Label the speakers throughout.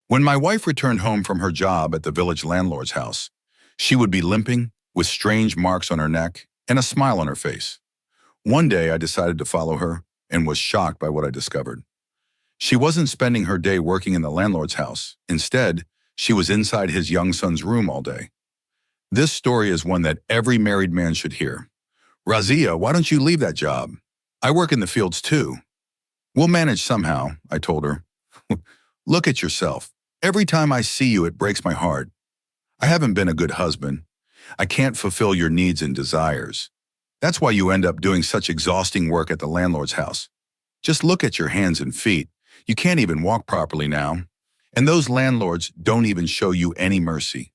Speaker 1: When my wife returned home from her job at the village landlord's house, she would be limping, with strange marks on her neck and a smile on her face. One day I decided to follow her and was shocked by what I discovered. She wasn't spending her day working in the landlord's house. Instead, she was inside his young son's room all day. This story is one that every married man should hear. Razia, why don't you leave that job? I work in the fields too. We'll manage somehow, I told her. Look at yourself. Every time I see you, it breaks my heart. I haven't been a good husband. I can't fulfill your needs and desires. That's why you end up doing such exhausting work at the landlord's house. Just look at your hands and feet. You can't even walk properly now. And those landlords don't even show you any mercy.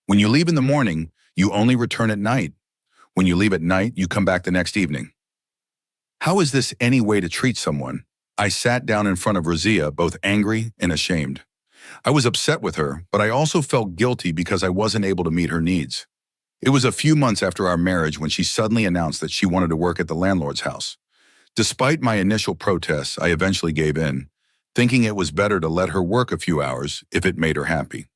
Speaker 1: When you leave in the morning, you only return at night. When you leave at night, you come back the next evening. How is this any way to treat someone? I sat down in front of Razia, both angry and ashamed. I was upset with her, but I also felt guilty because I wasn't able to meet her needs. It was a few months after our marriage when she suddenly announced that she wanted to work at the landlord's house. Despite my initial protests, I eventually gave in, thinking it was better to let her work a few hours if it made her happy.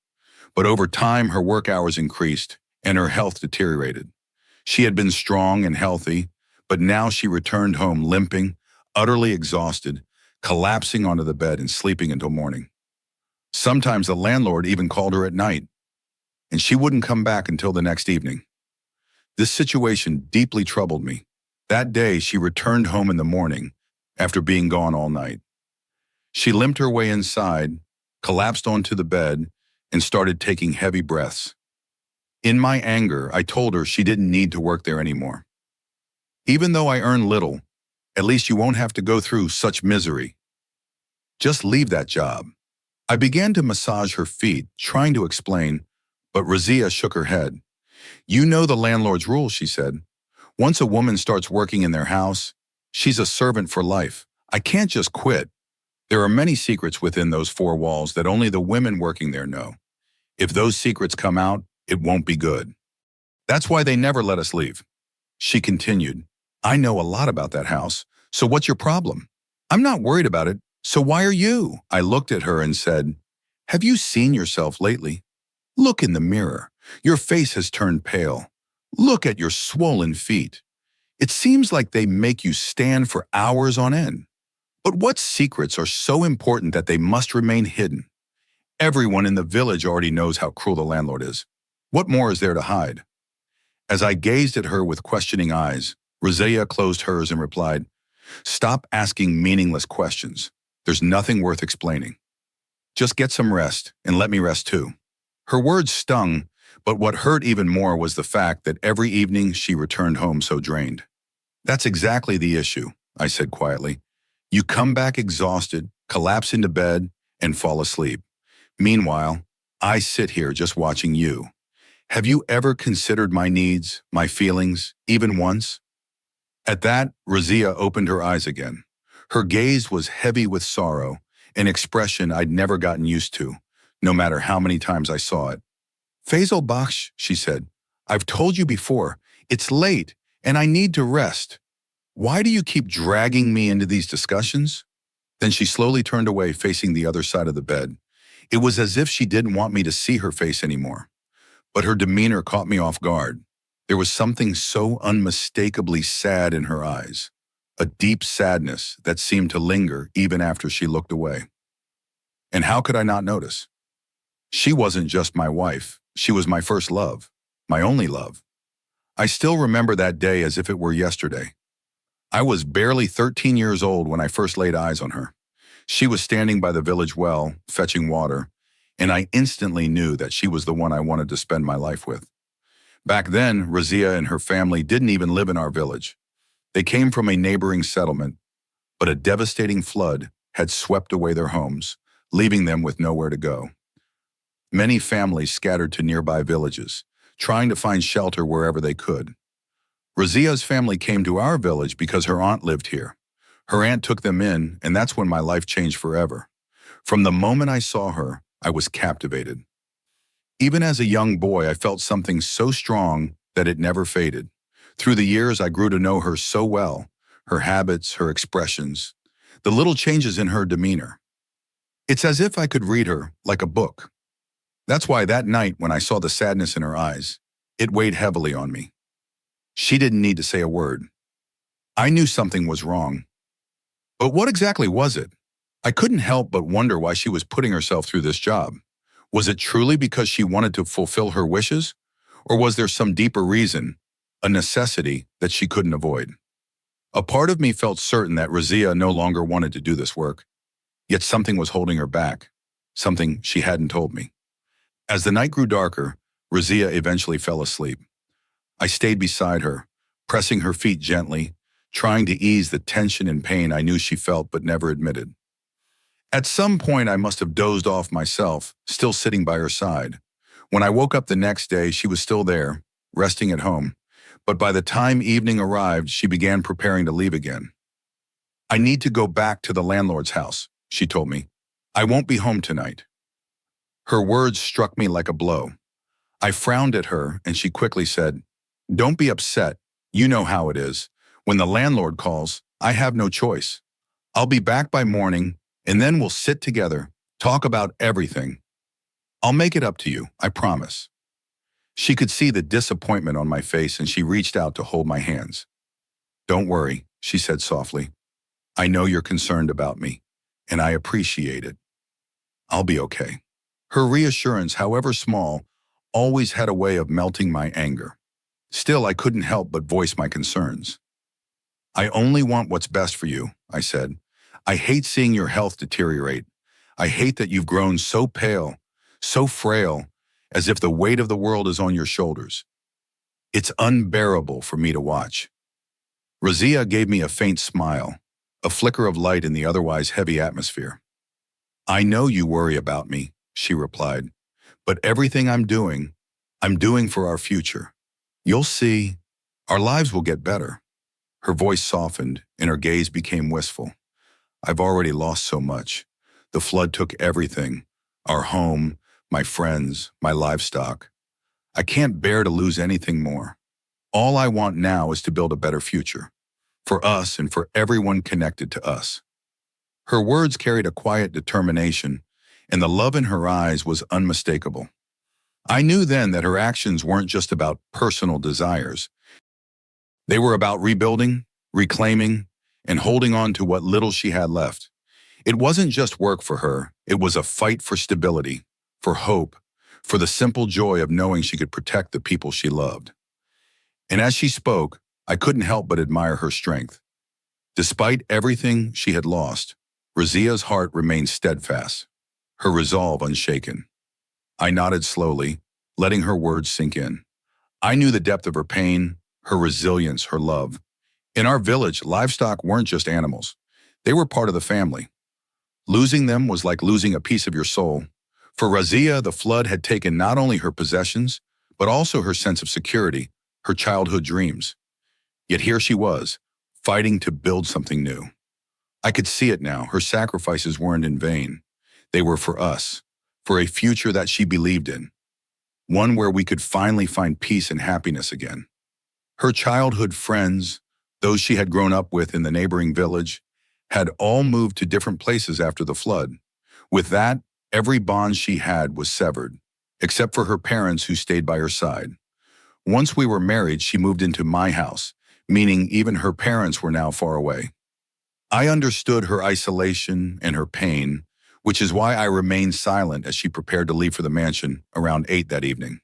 Speaker 1: But over time, her work hours increased and her health deteriorated. She had been strong and healthy, but now she returned home limping, utterly exhausted, collapsing onto the bed and sleeping until morning. Sometimes the landlord even called her at night, and she wouldn't come back until the next evening. This situation deeply troubled me. That day, she returned home in the morning after being gone all night. She limped her way inside, collapsed onto the bed, and started taking heavy breaths. In my anger, I told her she didn't need to work there anymore. Even though I earn little, at least you won't have to go through such misery. Just leave that job. I began to massage her feet, trying to explain, but Razia shook her head. You know the landlord's rules, she said. Once a woman starts working in their house, she's a servant for life. I can't just quit. There are many secrets within those four walls that only the women working there know. If those secrets come out, it won't be good. That's why they never let us leave. She continued, I know a lot about that house, so what's your problem? I'm not worried about it, so why are you? I looked at her and said, have you seen yourself lately? Look in the mirror. Your face has turned pale. Look at your swollen feet. It seems like they make you stand for hours on end. But what secrets are so important that they must remain hidden? Everyone in the village already knows how cruel the landlord is. What more is there to hide? As I gazed at her with questioning eyes, Razia closed hers and replied, stop asking meaningless questions. There's nothing worth explaining. Just get some rest and let me rest too. Her words stung, but what hurt even more was the fact that every evening she returned home so drained. That's exactly the issue, I said quietly. You come back exhausted, collapse into bed, and fall asleep. Meanwhile, I sit here just watching you. Have you ever considered my needs, my feelings, even once? At that, Razia opened her eyes again. Her gaze was heavy with sorrow, an expression I'd never gotten used to, no matter how many times I saw it. Faisal Bakhsh, she said, I've told you before, it's late and I need to rest. Why do you keep dragging me into these discussions? Then she slowly turned away, facing the other side of the bed. It was as if she didn't want me to see her face anymore. But her demeanor caught me off guard. There was something so unmistakably sad in her eyes, a deep sadness that seemed to linger even after she looked away. And how could I not notice? She wasn't just my wife, she was my first love, my only love. I still remember that day as if it were yesterday. I was barely 13 years old when I first laid eyes on her. She was standing by the village well, fetching water, and I instantly knew that she was the one I wanted to spend my life with. Back then, Razia and her family didn't even live in our village. They came from a neighboring settlement, but a devastating flood had swept away their homes, leaving them with nowhere to go. Many families scattered to nearby villages, trying to find shelter wherever they could. Razia's family came to our village because her aunt lived here. Her aunt took them in, and that's when my life changed forever. From the moment I saw her, I was captivated. Even as a young boy, I felt something so strong that it never faded. Through the years, I grew to know her so well, her habits, her expressions, the little changes in her demeanor. It's as if I could read her like a book. That's why that night when I saw the sadness in her eyes, it weighed heavily on me. She didn't need to say a word. I knew something was wrong. But what exactly was it? I couldn't help but wonder why she was putting herself through this job. Was it truly because she wanted to fulfill her wishes? Or was there some deeper reason, a necessity that she couldn't avoid? A part of me felt certain that Razia no longer wanted to do this work, yet something was holding her back, something she hadn't told me. As the night grew darker, Razia eventually fell asleep. I stayed beside her, pressing her feet gently, trying to ease the tension and pain I knew she felt but never admitted. At some point, I must have dozed off myself, still sitting by her side. When I woke up the next day, she was still there, resting at home. But by the time evening arrived, she began preparing to leave again. "I need to go back to the landlord's house," she told me. "I won't be home tonight." Her words struck me like a blow. I frowned at her, and she quickly said, "Don't be upset. You know how it is. When the landlord calls, I have no choice. I'll be back by morning, and then we'll sit together, talk about everything. I'll make it up to you, I promise." She could see the disappointment on my face, and she reached out to hold my hands. "Don't worry," she said softly. "I know you're concerned about me, and I appreciate it. I'll be okay." Her reassurance, however small, always had a way of melting my anger. Still, I couldn't help but voice my concerns. "I only want what's best for you," I said. "I hate seeing your health deteriorate. I hate that you've grown so pale, so frail, as if the weight of the world is on your shoulders. It's unbearable for me to watch." Razia gave me a faint smile, a flicker of light in the otherwise heavy atmosphere. "I know you worry about me," she replied, "but everything I'm doing for our future. You'll see, our lives will get better." Her voice softened, and her gaze became wistful. "I've already lost so much. The flood took everything, our home, my friends, my livestock. I can't bear to lose anything more. All I want now is to build a better future, for us and for everyone connected to us." Her words carried a quiet determination, and the love in her eyes was unmistakable. I knew then that her actions weren't just about personal desires. They were about rebuilding, reclaiming, and holding on to what little she had left. It wasn't just work for her, it was a fight for stability, for hope, for the simple joy of knowing she could protect the people she loved. And as she spoke, I couldn't help but admire her strength. Despite everything she had lost, Razia's heart remained steadfast, her resolve unshaken. I nodded slowly, letting her words sink in. I knew the depth of her pain, her resilience, her love. In our village, livestock weren't just animals. They were part of the family. Losing them was like losing a piece of your soul. For Razia, the flood had taken not only her possessions, but also her sense of security, her childhood dreams. Yet here she was, fighting to build something new. I could see it now. Her sacrifices weren't in vain. They were for us, for a future that she believed in, one where we could finally find peace and happiness again. Her childhood friends, those she had grown up with in the neighboring village, had all moved to different places after the flood. With that, every bond she had was severed, except for her parents who stayed by her side. Once we were married, she moved into my house, meaning even her parents were now far away. I understood her isolation and her pain, which is why I remained silent as she prepared to leave for the mansion around 8 that evening.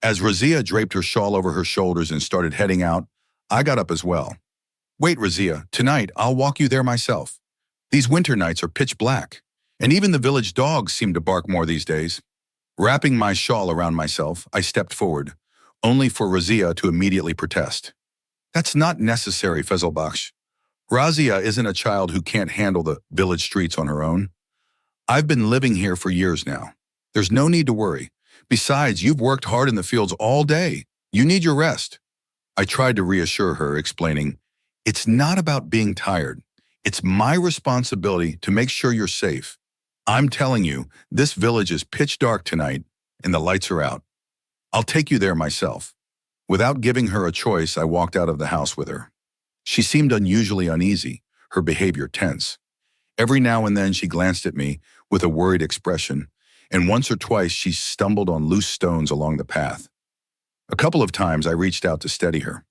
Speaker 1: As Razia draped her shawl over her shoulders and started heading out, I got up as well. "Wait, Razia, tonight I'll walk you there myself. These winter nights are pitch black, and even the village dogs seem to bark more these days." Wrapping my shawl around myself, I stepped forward, only for Razia to immediately protest. "That's not necessary, Fezlbakhsh. Razia isn't a child who can't handle the village streets on her own. I've been living here for years now. There's no need to worry. Besides, you've worked hard in the fields all day. You need your rest." I tried to reassure her, explaining, "It's not about being tired. It's my responsibility to make sure you're safe. I'm telling you, this village is pitch dark tonight, and the lights are out. I'll take you there myself." Without giving her a choice, I walked out of the house with her. She seemed unusually uneasy, her behavior tense. Every now and then she glanced at me, with a worried expression, and once or twice she stumbled on loose stones along the path. A couple of times I reached out to steady her.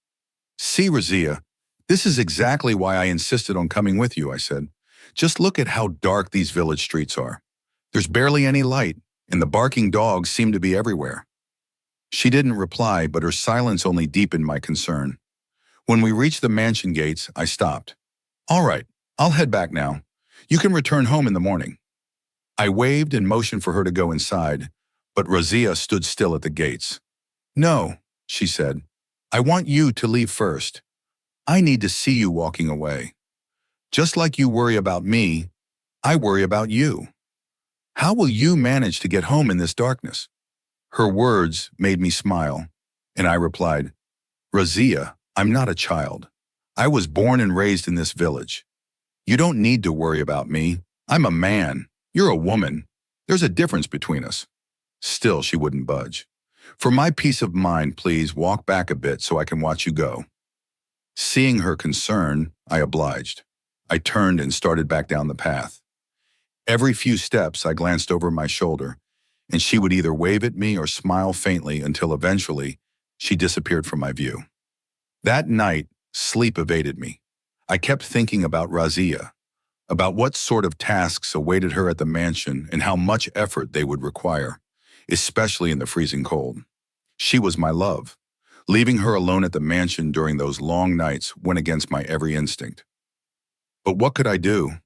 Speaker 1: "See, Razia, this is exactly why I insisted on coming with you," I said. "Just look at how dark these village streets are. There's barely any light, and the barking dogs seem to be everywhere." She didn't reply, but her silence only deepened my concern. When we reached the mansion gates, I stopped. "All right, I'll head back now. You can return home in the morning." I waved and motioned for her to go inside, but Razia stood still at the gates. "No," she said. "I want you to leave first. I need to see you walking away. Just like you worry about me, I worry about you. How will you manage to get home in this darkness?" Her words made me smile, and I replied, "Razia, I'm not a child. I was born and raised in this village. You don't need to worry about me. I'm a man. You're a woman. There's a difference between us." Still, she wouldn't budge. "For my peace of mind, please walk back a bit so I can watch you go." Seeing her concern, I obliged. I turned and started back down the path. Every few steps, I glanced over my shoulder, and she would either wave at me or smile faintly until eventually she disappeared from my view. That night, sleep evaded me. I kept thinking about Razia, about what sort of tasks awaited her at the mansion and how much effort they would require, especially in the freezing cold. She was my love. Leaving her alone at the mansion during those long nights went against my every instinct. But what could I do?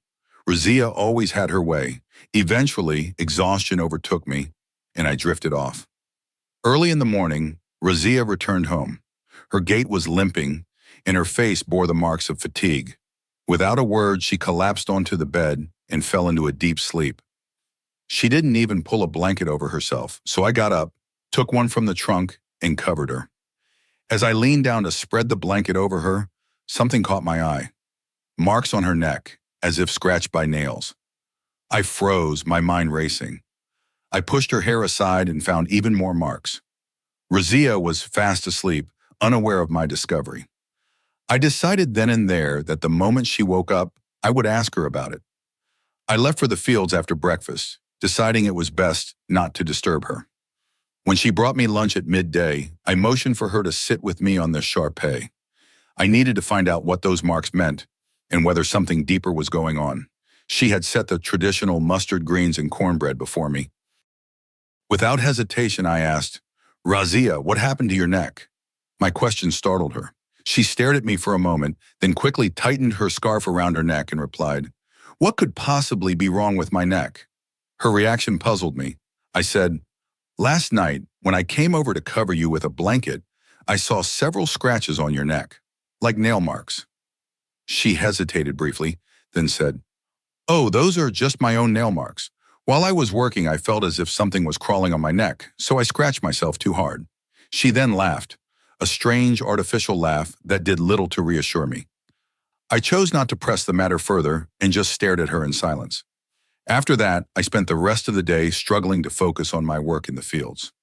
Speaker 1: Razia always had her way. Eventually, exhaustion overtook me, and I drifted off. Early in the morning, Razia returned home. Her gait was limping, and her face bore the marks of fatigue. Without a word, she collapsed onto the bed and fell into a deep sleep. She didn't even pull a blanket over herself, so I got up, took one from the trunk, and covered her. As I leaned down to spread the blanket over her, something caught my eye. Marks on her neck, as if scratched by nails. I froze, my mind racing. I pushed her hair aside and found even more marks. Razia was fast asleep, unaware of my discovery. I decided then and there that the moment she woke up, I would ask her about it. I left for the fields after breakfast, deciding it was best not to disturb her. When she brought me lunch at midday, I motioned for her to sit with me on the Shar-Pei. I needed to find out what those marks meant and whether something deeper was going on. She had set the traditional mustard greens and cornbread before me. Without hesitation, I asked, "Razia, what happened to your neck?" My question startled her. She stared at me for a moment, then quickly tightened her scarf around her neck and replied, "What could possibly be wrong with my neck?" Her reaction puzzled me. I said, "Last night, when I came over to cover you with a blanket, I saw several scratches on your neck, like nail marks." She hesitated briefly, then said, "Oh, those are just my own nail marks. While I was working, I felt as if something was crawling on my neck, so I scratched myself too hard." She then laughed, a strange artificial laugh that did little to reassure me. I chose not to press the matter further and just stared at her in silence. After that, I spent the rest of the day struggling to focus on my work in the fields.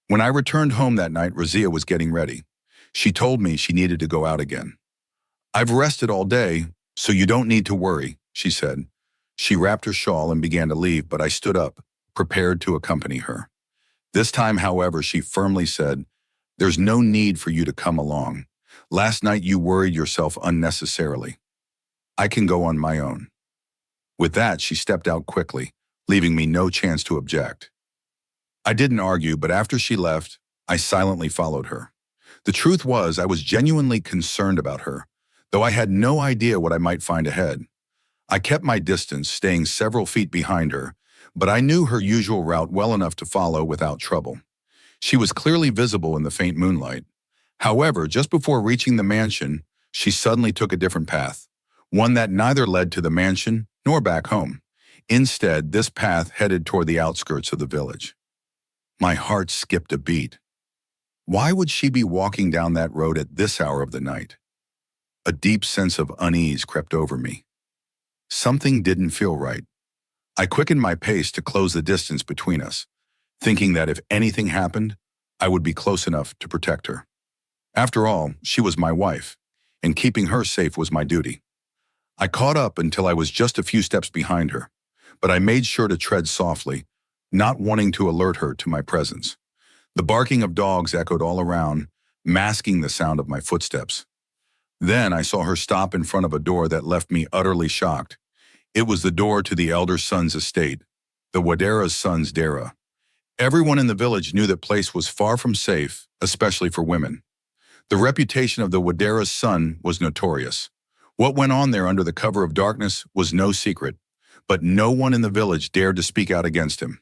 Speaker 1: When I returned home that night, Razia was getting ready. She told me she needed to go out again. "I've rested all day, so you don't need to worry," she said. She wrapped her shawl and began to leave, but I stood up, prepared to accompany her. This time, however, she firmly said, "There's no need for you to come along. Last night you worried yourself unnecessarily. I can go on my own." With that, she stepped out quickly, leaving me no chance to object. I didn't argue, but after she left, I silently followed her. The truth was, I was genuinely concerned about her, though I had no idea what I might find ahead. I kept my distance, staying several feet behind her, but I knew her usual route well enough to follow without trouble. She was clearly visible in the faint moonlight. However, just before reaching the mansion, she suddenly took a different path, one that neither led to the mansion nor back home. Instead, this path headed toward the outskirts of the village. My heart skipped a beat. Why would she be walking down that road at this hour of the night? A deep sense of unease crept over me. Something didn't feel right. I quickened my pace to close the distance between us, thinking that if anything happened, I would be close enough to protect her. After all, she was my wife, and keeping her safe was my duty. I caught up until I was just a few steps behind her, but I made sure to tread softly, not wanting to alert her to my presence. The barking of dogs echoed all around, masking the sound of my footsteps. Then I saw her stop in front of a door that left me utterly shocked. It was the door to the elder son's estate, the Wadera's son's dera. Everyone in the village knew that place was far from safe, especially for women. The reputation of the Wadera's son was notorious. What went on there under the cover of darkness was no secret, but no one in the village dared to speak out against him.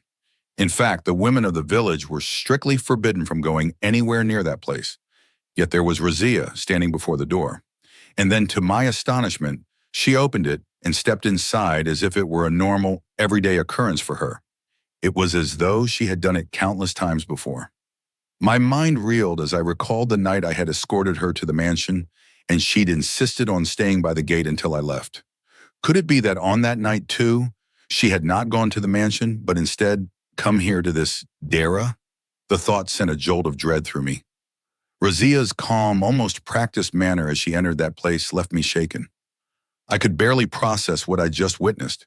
Speaker 1: In fact, the women of the village were strictly forbidden from going anywhere near that place. Yet there was Razia standing before the door. And then, to my astonishment, she opened it and stepped inside as if it were a normal, everyday occurrence for her. It was as though she had done it countless times before. My mind reeled as I recalled the night I had escorted her to the mansion, and she'd insisted on staying by the gate until I left. Could it be that on that night, too, she had not gone to the mansion, but instead come here to this dera? The thought sent a jolt of dread through me. Razia's calm, almost practiced manner as she entered that place left me shaken. I could barely process what I just witnessed.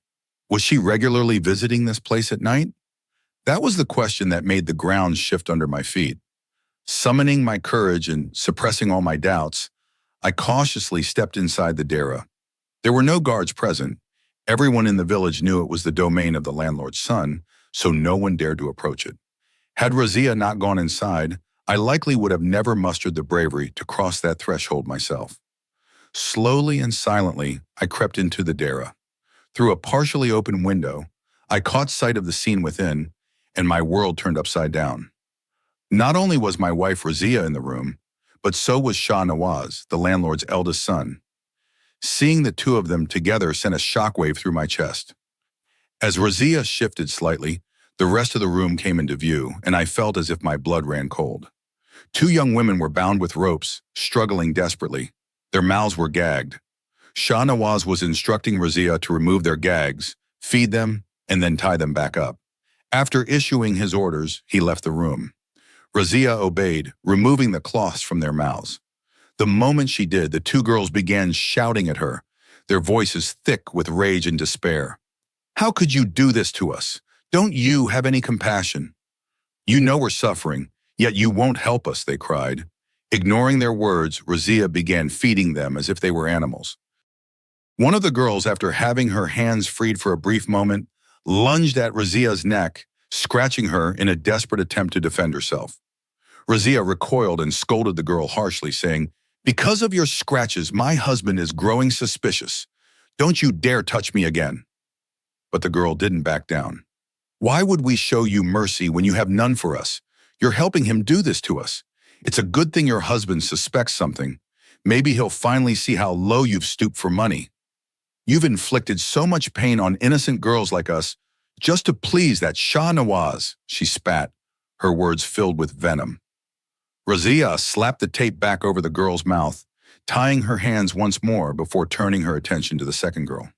Speaker 1: Was she regularly visiting this place at night? That was the question that made the ground shift under my feet. Summoning my courage and suppressing all my doubts, I cautiously stepped inside the dera. There were no guards present. Everyone in the village knew it was the domain of the landlord's son, so no one dared to approach it. Had Razia not gone inside, I likely would have never mustered the bravery to cross that threshold myself. Slowly and silently, I crept into the dera. Through a partially open window, I caught sight of the scene within, and my world turned upside down. Not only was my wife Razia in the room, but so was Shah Nawaz, the landlord's eldest son. Seeing the two of them together sent a shockwave through my chest. As Razia shifted slightly, the rest of the room came into view, and I felt as if my blood ran cold. Two young women were bound with ropes, struggling desperately. Their mouths were gagged. Shah Nawaz was instructing Razia to remove their gags, feed them, and then tie them back up. After issuing his orders, he left the room. Razia obeyed, removing the cloths from their mouths. The moment she did, the two girls began shouting at her, their voices thick with rage and despair. "How could you do this to us? Don't you have any compassion? You know we're suffering, yet you won't help us," they cried. Ignoring their words, Razia began feeding them as if they were animals. One of the girls, after having her hands freed for a brief moment, lunged at Razia's neck, scratching her in a desperate attempt to defend herself. Razia recoiled and scolded the girl harshly, saying, "Because of your scratches, my husband is growing suspicious. Don't you dare touch me again." But the girl didn't back down. "Why would we show you mercy when you have none for us? You're helping him do this to us. It's a good thing your husband suspects something. Maybe he'll finally see how low you've stooped for money. You've inflicted so much pain on innocent girls like us just to please that Shah Nawaz," she spat, her words filled with venom. Razia slapped the tape back over the girl's mouth, tying her hands once more before turning her attention to the second girl.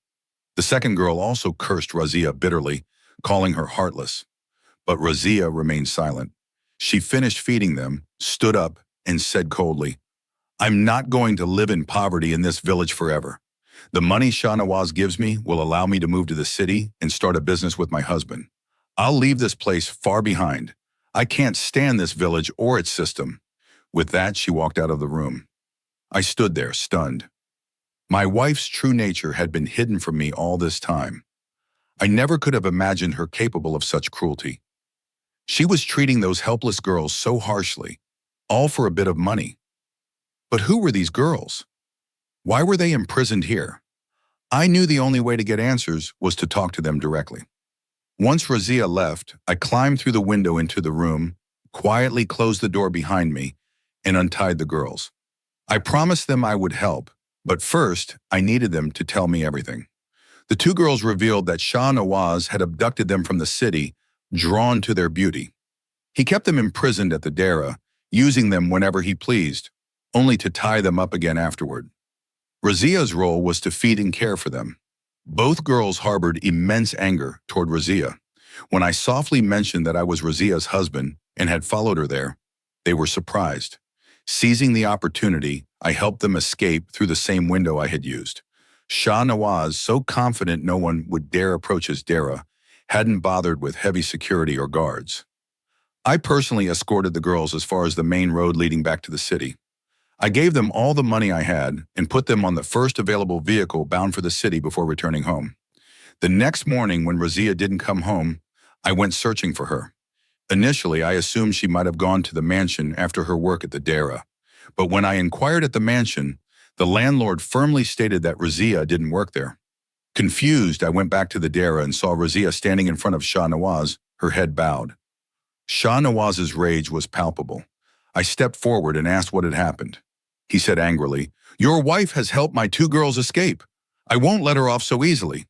Speaker 1: The second girl also cursed Razia bitterly, calling her heartless. But Razia remained silent. She finished feeding them, stood up, and said coldly, "I'm not going to live in poverty in this village forever. The money Shah Nawaz gives me will allow me to move to the city and start a business with my husband. I'll leave this place far behind. I can't stand this village or its system." With that, she walked out of the room. I stood there, stunned. My wife's true nature had been hidden from me all this time. I never could have imagined her capable of such cruelty. She was treating those helpless girls so harshly, all for a bit of money. But who were these girls? Why were they imprisoned here? I knew the only way to get answers was to talk to them directly. Once Razia left, I climbed through the window into the room, quietly closed the door behind me, and untied the girls. I promised them I would help, but first I needed them to tell me everything. The two girls revealed that Shah Nawaz had abducted them from the city, drawn to their beauty. He kept them imprisoned at the dera, using them whenever he pleased, only to tie them up again afterward. Razia's role was to feed and care for them. Both girls harbored immense anger toward Razia. When I softly mentioned that I was Razia's husband and had followed her there, they were surprised. Seizing the opportunity, I helped them escape through the same window I had used. Shah Nawaz, so confident no one would dare approach his dera, hadn't bothered with heavy security or guards. I personally escorted the girls as far as the main road leading back to the city. I gave them all the money I had and put them on the first available vehicle bound for the city before returning home. The next morning, when Razia didn't come home, I went searching for her. Initially, I assumed she might have gone to the mansion after her work at the Dara. But when I inquired at the mansion, the landlord firmly stated that Razia didn't work there. Confused, I went back to the Dara and saw Razia standing in front of Shah Nawaz, her head bowed. Shah Nawaz's rage was palpable. I stepped forward and asked what had happened. He said angrily, "Your wife has helped my two girls escape. I won't let her off so easily."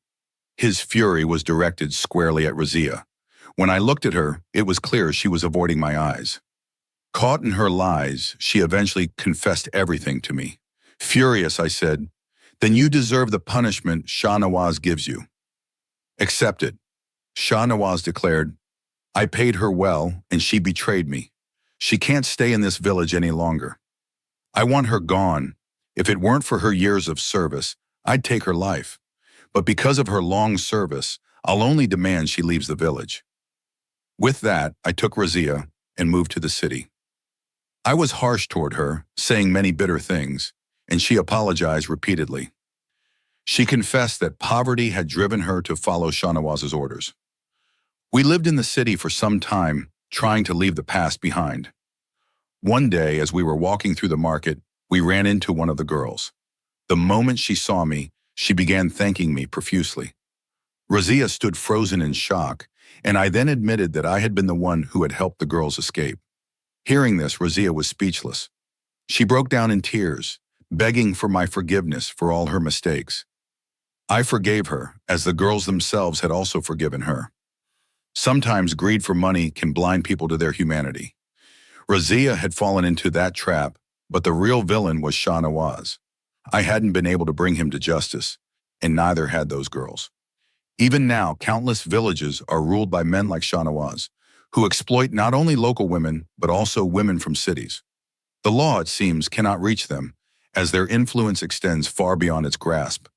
Speaker 1: His fury was directed squarely at Razia. When I looked at her, it was clear she was avoiding my eyes. Caught in her lies, she eventually confessed everything to me. Furious, I said, "Then you deserve the punishment Shah Nawaz gives you." "Accept it." Shah Nawaz declared, "I paid her well, and she betrayed me. She can't stay in this village any longer. I want her gone. If it weren't for her years of service, I'd take her life. But because of her long service, I'll only demand she leaves the village." With that, I took Razia and moved to the city. I was harsh toward her, saying many bitter things, and she apologized repeatedly. She confessed that poverty had driven her to follow Shah Nawaz's orders. We lived in the city for some time, trying to leave the past behind. One day, as we were walking through the market, we ran into one of the girls. The moment she saw me, she began thanking me profusely. Razia stood frozen in shock, and I then admitted that I had been the one who had helped the girls escape. Hearing this, Razia was speechless. She broke down in tears, begging for my forgiveness for all her mistakes. I forgave her, as the girls themselves had also forgiven her. Sometimes greed for money can blind people to their humanity. Razia had fallen into that trap, but the real villain was Shah Nawaz. I hadn't been able to bring him to justice, and neither had those girls. Even now, countless villages are ruled by men like Shah Nawaz, who exploit not only local women, but also women from cities. The law, it seems, cannot reach them, as their influence extends far beyond its grasp.